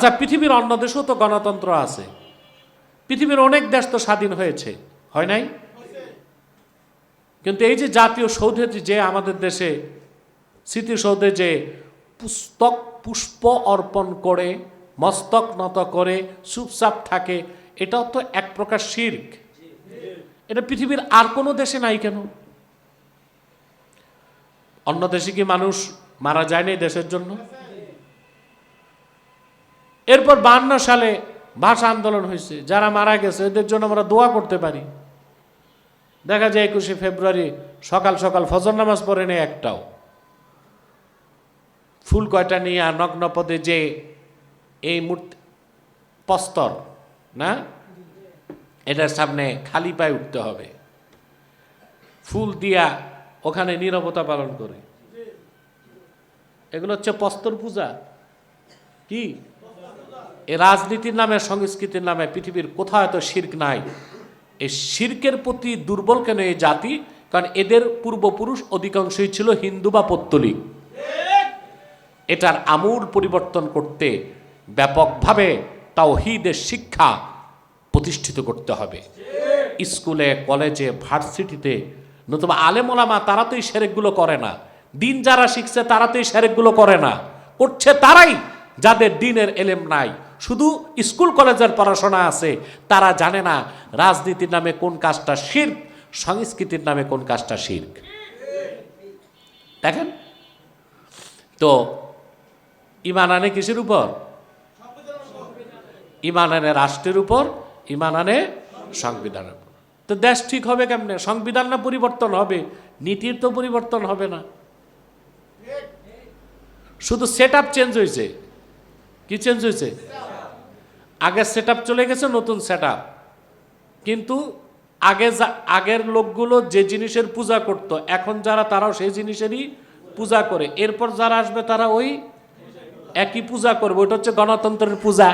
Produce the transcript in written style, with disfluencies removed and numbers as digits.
আচ্ছা, পৃথিবীর অন্য দেশেও তো গণতন্ত্র আছে, পৃথিবীর অনেক দেশ তো স্বাধীন হয়েছে, হয় নাই? কিন্তু এই যে জাতীয় সৌধে যে আমাদের দেশে স্মৃতিসৌধে যে পুষ্প অর্পণ করে মস্তক নত করে চুপচাপ থাকে, এটাও তো এক প্রকার শিরক। এটা পৃথিবীর আর কোনো দেশে নাই কেন? অন্য দেশে কি মানুষ মারা যায়নি দেশের জন্য? এরপর 52 সালে ভাষা আন্দোলন হয়েছে, যারা মারা গেছে এদের জন্য আমরা দোয়া করতে পারি। দেখা যায় 21শে ফেব্রুয়ারি সকাল সকাল ফজর নামাজ পড়ে নেই একটাও, ফুল কয়টা নিয়ে আর নগ্ন পদে যে এই মূর্তি প্রস্তর না, এটার সামনে খালি পায়ে উঠতে হবে, ফুল দিয়া ওখানে নীরবতা পালন করে। এগুলো হচ্ছে প্রস্তর পূজা। কি এই রাজনীতির নামে সংস্কৃতির নামে পৃথিবীর কোথাও এত শিরক নাই। এই শিরকের প্রতি দুর্বল কেন এই জাতি? কারণ এদের পূর্বপুরুষ অধিকাংশই ছিল হিন্দু বা পৌত্তলিক। এটার আমূল পরিবর্তন করতে ব্যাপকভাবে তাওহীদের শিক্ষা প্রতিষ্ঠিত করতে হবে। স্কুলে, কলেজে, ভার্সিটিতে, নতুবা আলেম ওলামা তারা তো এই সেরেকগুলো করে না। দিন যারা শিখছে তারা তো এই সেরেকগুলো করে না, করছে তারাই যাদের দিনের এলেম নাই, শুধু স্কুল কলেজের পড়াশোনা আছে। তারা জানে না রাজনীতির নামে কোন কাজটা শিরক, সংস্কৃতির নামে কোন কাজটা শিরক। দেখেন তো, ঈমান আনে কিসের উপর? ঈমান আনে রাষ্ট্রের উপর, ঈমান আনে সংবিধানের উপর। তো দেশ ঠিক হবে কেমনে? সংবিধান না পরিবর্তন হবে, নীতির তো পরিবর্তন হবে না। শুধু সেট আপ চেঞ্জ হয়েছে। কি চেঞ্জ হয়েছে? আগের সেট আপ চলে গেছে, নতুন সেট আপ। কিন্তু আগের লোকগুলো যে জিনিসের পূজা করত, এখন যারা তারাও সেই জিনিসেরই পূজা করে। এরপর যারা আসবে তারা ওই একই পূজা করবে। ওইটা হচ্ছে গণতন্ত্রের পূজা।